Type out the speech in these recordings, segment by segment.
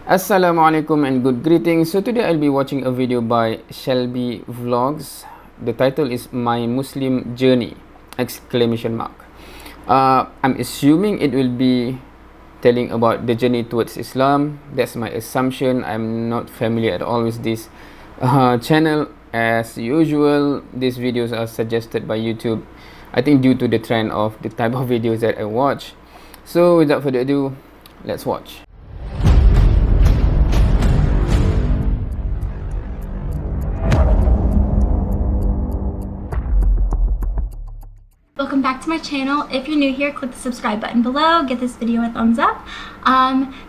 Assalamualaikum and good greetings. So today I'll be watching a video by Shelby Vlogs. The title is My Muslim Journey! Exclamation mark. I'm assuming it will be telling about the journey towards Islam. That's my assumption. I'm not familiar at all with this channel. As usual, these videos are suggested by YouTube, I think due to the trend of the type of videos that I watch. So without further ado, let's watch. Welcome back to my channel. If you're new here, click the subscribe button below, give this video a thumbs up.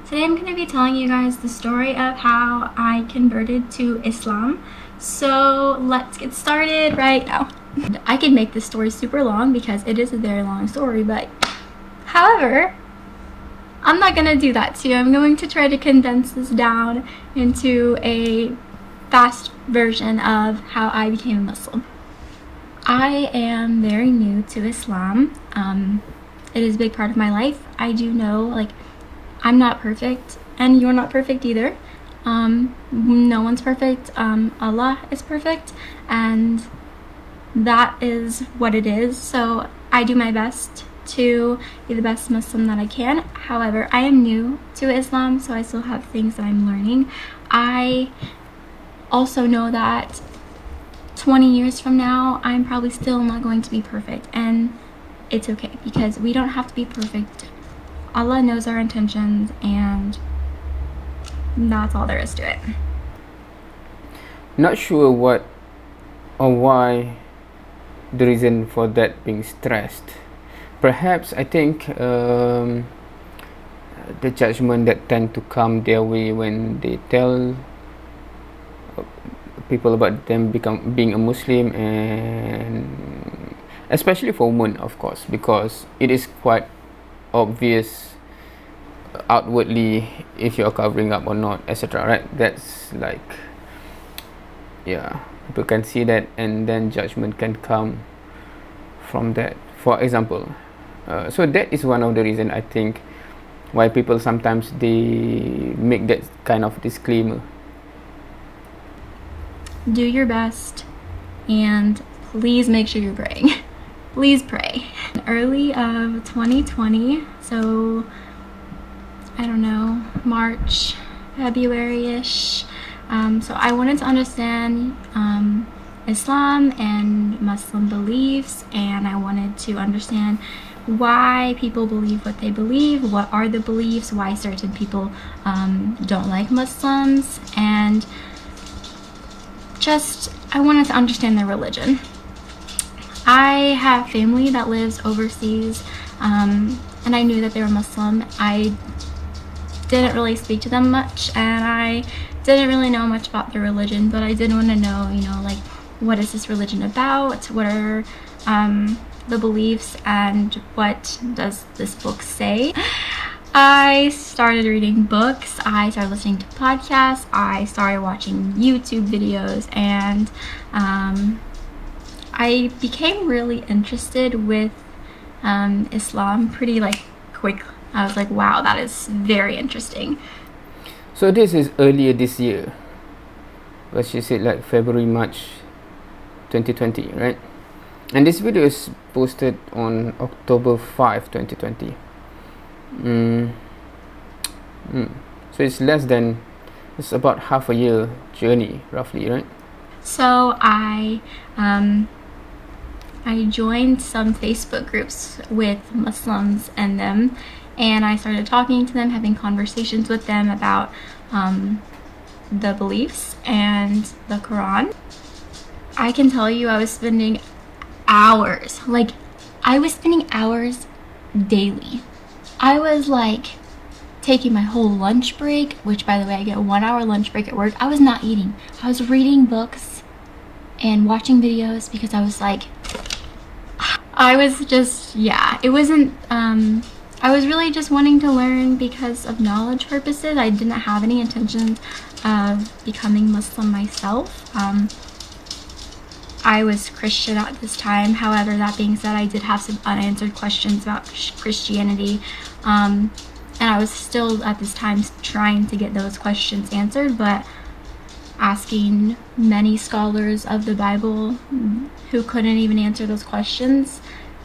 Today I'm going to be telling you guys the story of how I converted to Islam. So let's get started right now. I could make this story super long because it is a very long story, but however, I'm not going to do that to you. I'm going to try to condense this down into a fast version of how I became a Muslim. I am very new to Islam. It is a big part of my life. I do know, like, I'm not perfect, and you're not perfect either. No one's perfect. Allah is perfect, and that is what it is. So I do my best to be the best Muslim that I can. However, I am new to Islam, so I still have things that I'm learning. I also know that 20 years from now, I'm probably still not going to be perfect, and it's okay because we don't have to be perfect. Allah knows our intentions, and that's all there is to it. Not sure what or why the reason for that being stressed. Perhaps I think the judgment that tend to come their way when they tell people about them being a Muslim, and especially for women, of course, because it is quite obvious outwardly if you are covering up or not, etc. Right? That's like, yeah, people can see that, and then judgment can come from that. For example, so that is one of the reason I think why people sometimes they make that kind of disclaimer. Do your best, and please make sure you're praying. Please pray. Early of 2020, so I don't know, March, February-ish. So I wanted to understand Islam and Muslim beliefs, and I wanted to understand why people believe what they believe, what are the beliefs, why certain people don't like Muslims, and I wanted to understand their religion. I have family that lives overseas, and I knew that they were Muslim. I didn't really speak to them much, and I didn't really know much about their religion, but I did want to know, like, what is this religion about? What are the beliefs, and what does this book say? I started reading books, I started listening to podcasts, I started watching YouTube videos, and I became really interested with Islam pretty quick. I was like, wow, that is very interesting. So this is earlier this year, what she said, like February, March 2020, right? And this video is posted on October 5, 2020. So it's about half a year journey roughly, right? So I joined some Facebook groups with Muslims in them, and I started talking to them, having conversations with them about the beliefs and the Quran. I can tell you I was spending hours daily. I was taking my whole lunch break, which, by the way, I get a 1 hour lunch break at work. I was not eating. I was reading books and watching videos because I was I was really just wanting to learn because of knowledge purposes. I didn't have any intentions of becoming Muslim myself. I was Christian at this time. However, that being said, I did have some unanswered questions about Christianity. and I was still at this time trying to get those questions answered, but asking many scholars of the Bible who couldn't even answer those questions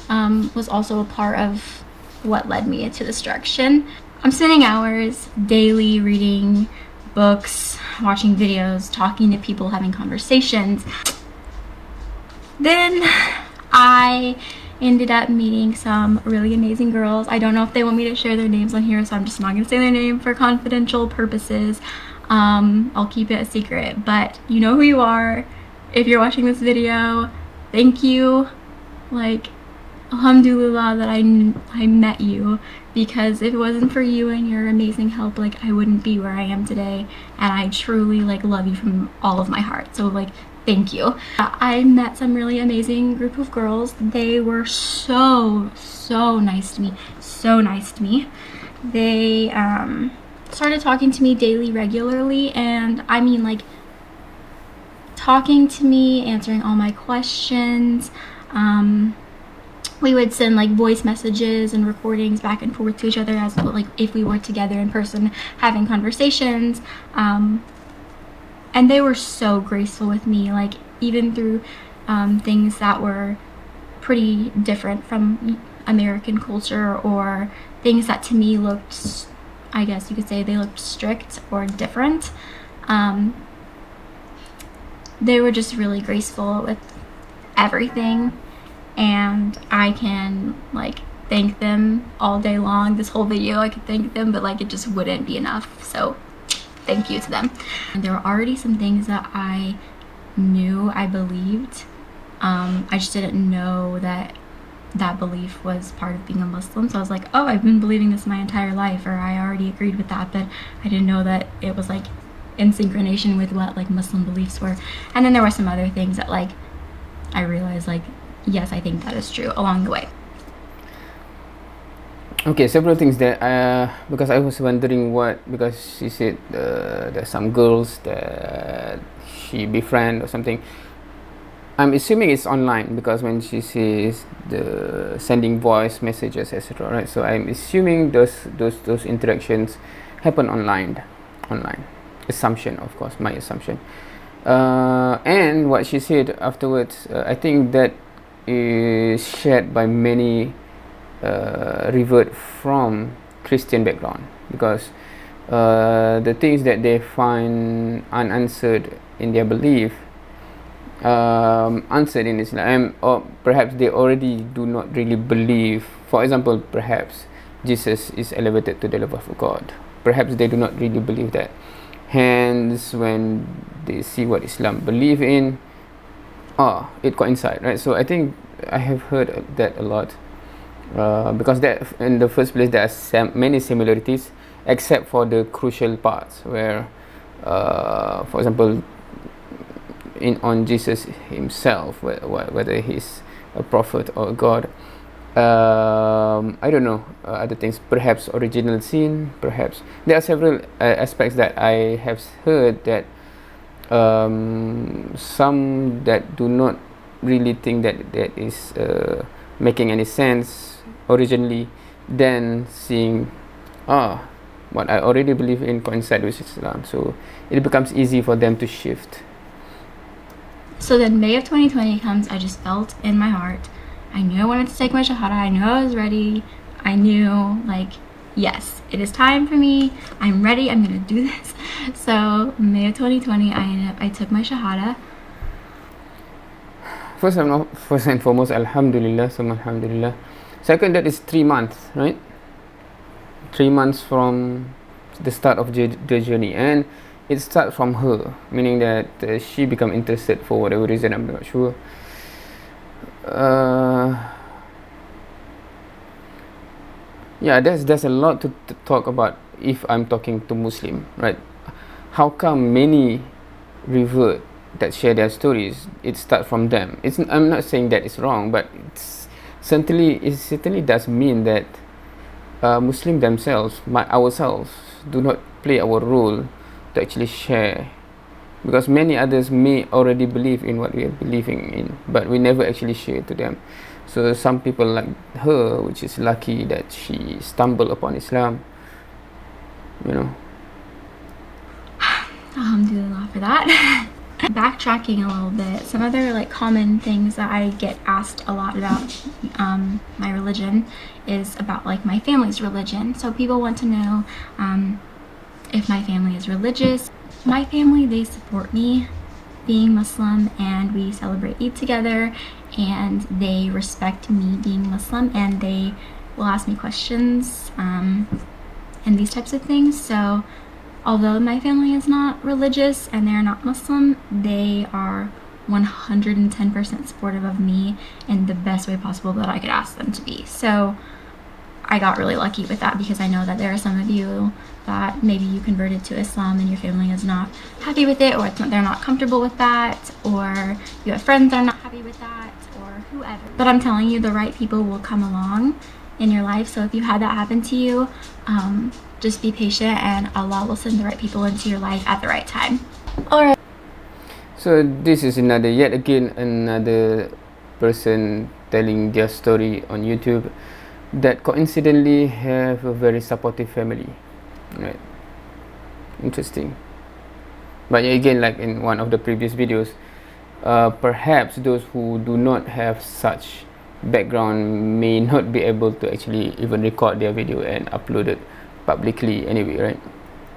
was also a part of what led me into this direction. I'm spending hours daily reading books, watching videos, talking to people, having conversations. Then I ended up meeting some really amazing girls. I don't know if they want me to share their names on here, so I'm just not going to say their name for confidential purposes. I'll keep it a secret, but you know who you are. If you're watching this video, thank you. Like, alhamdulillah that I met you, because if it wasn't for you and your amazing help, like, I wouldn't be where I am today, and I truly like love you from all of my heart. So like, thank you. I met some really amazing group of girls. They were so nice to me, so nice to me. They started talking to me daily, regularly, and I mean, like, talking to me, answering all my questions. We would send like voice messages and recordings back and forth to each other, as like if we were together in person having conversations. And they were so graceful with me, like even through things that were pretty different from American culture, or things that to me looked, I guess you could say they looked strict or different. They were just really graceful with everything, and I can like thank them all day long. This whole video I could thank them, but like it just wouldn't be enough, so thank you to them. And there were already some things that I knew I believed. I just didn't know that that belief was part of being a Muslim. So I was like, oh, I've been believing this my entire life, or I already agreed with that, but I didn't know that it was like in synchronization with what like Muslim beliefs were. And then there were some other things that like I realized, like, yes, I think that is true along the way. Okay, several things there. Because I was wondering because she said there's some girls that she befriend or something. I'm assuming it's online, because when she says the sending voice messages, etc., right? So I'm assuming those interactions happen online. Assumption, of course, my assumption. And what she said afterwards, I think that is shared by many revert from Christian background, because the things that they find unanswered in their belief answered in Islam, or perhaps they already do not really believe. For example, perhaps Jesus is elevated to the level of God. Perhaps they do not really believe that. Hence, when they see what Islam believe in, it coincides, right? So I think I have heard that a lot, because that in the first place there are many similarities, except for the crucial parts where, for example, on Jesus himself, whether he's a prophet or a God. I don't know, other things, perhaps original sin, perhaps there are several aspects that I have heard that some that do not really think that is making any sense originally, then seeing what I already believe in coincide with Islam, so it becomes easy for them to shift. So then May of 2020 comes. I just felt in my heart, I knew I wanted to take my Shahada. I knew I was ready. I knew, like, yes, it is time for me. I'm ready. I'm going to do this. So May of 2020, I took my Shahada. First and foremost, Alhamdulillah, Alhamdulillah. Second, that is 3 months, right? 3 months from the start of the journey. And it starts from her, meaning that she become interested for whatever reason, I'm not sure. Yeah, there's a lot to talk about if I'm talking to Muslim, right? How come many revert that share their stories, it starts from them? I'm not saying that it's wrong, but it certainly does mean that Muslim themselves, ourselves, do not play our role to actually share, because many others may already believe in what we are believing in, but we never actually share it to them. So some people like her, which is lucky that she stumbled upon Islam, you know. Alhamdulillah for that. Backtracking a little bit, some other like common things that I get asked a lot about my religion is about like my family's religion. So people want to know if my family is religious. My family, they support me being Muslim, and we celebrate Eid together, and they respect me being Muslim, and they will ask me questions and these types of things. So although my family is not religious and they're not Muslim, they are 110% supportive of me in the best way possible that I could ask them to be. So I got really lucky with that, because I know that there are some of you that maybe you converted to Islam and your family is not happy with it, or they're not comfortable with that, or you have friends that are not happy with that, or whoever. But I'm telling you, the right people will come along in your life. So if you had that happen to you, just be patient, and Allah will send the right people into your life at the right time. Alright. So this is yet again another person telling their story on YouTube that coincidentally have a very supportive family, right? Interesting. But again, like in one of the previous videos, perhaps those who do not have such background may not be able to actually even record their video and upload it publicly anyway, right?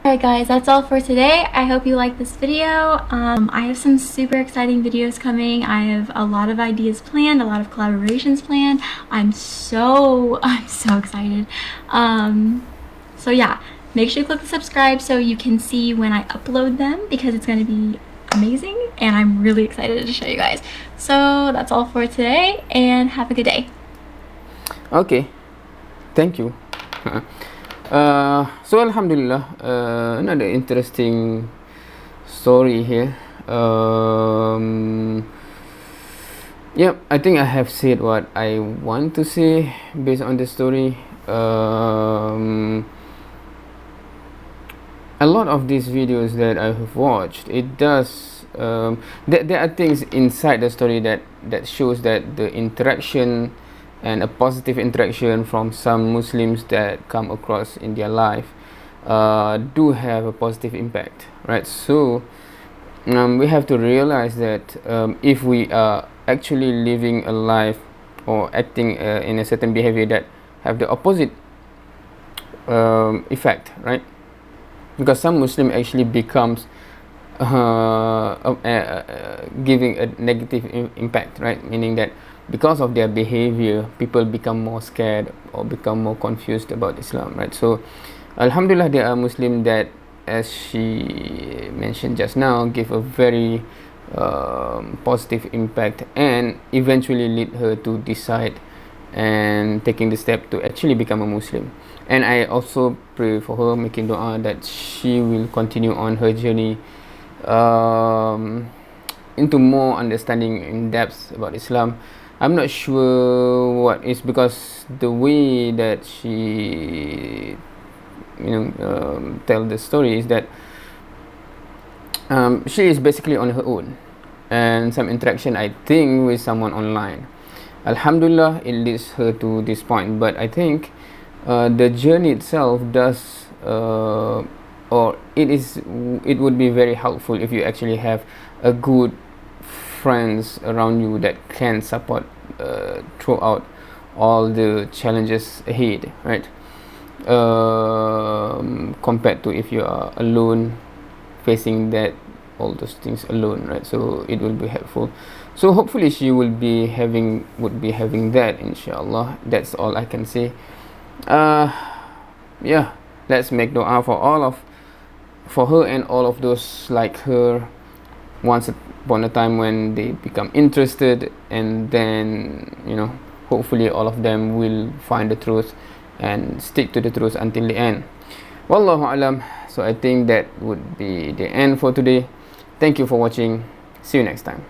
Alright guys, that's all for today. I hope you liked this video. I have some super exciting videos coming. I have a lot of ideas planned, a lot of collaborations planned. I'm so excited. So yeah, make sure you click the subscribe so you can see when I upload them, because it's going to be amazing and I'm really excited to show you guys. So that's all for today, and have a good day. Okay, thank you. So alhamdulillah, another interesting story here. Yep, I think I have said what I want to say based on the story. A lot of these videos that I have watched, it does there are things inside the story that shows that the interaction and a positive interaction from some Muslims that come across in their life do have a positive impact, right? So we have to realize that if we are actually living a life or acting in a certain behavior that have the opposite effect, right? Because some Muslim actually becomes giving a negative impact, right? Meaning that because of their behavior, people become more scared or become more confused about Islam, right? So alhamdulillah, there are Muslims that, as she mentioned just now, give a very positive impact and eventually lead her to decide and taking the step to actually become a Muslim. And I also pray for her, making dua that she will continue on her journey into more understanding in depth about Islam. I'm not sure what is, because the way that she tell the story is that she is basically on her own, and some interaction, I think, with someone online. Alhamdulillah, it leads her to this point. But I think the journey itself does or it would be very helpful if you actually have a good friends around you that can support throughout all the challenges ahead, right? Compared to if you are alone facing that all those things alone, right? So it will be helpful. So hopefully she would be having that, inshallah. That's all I can say. Yeah, let's make dua for her and all of those like her once upon a time when they become interested, and then hopefully all of them will find the truth and stick to the truth until the end. Wallahu alam. So I think that would be the end for today. Thank you for watching. See you next time.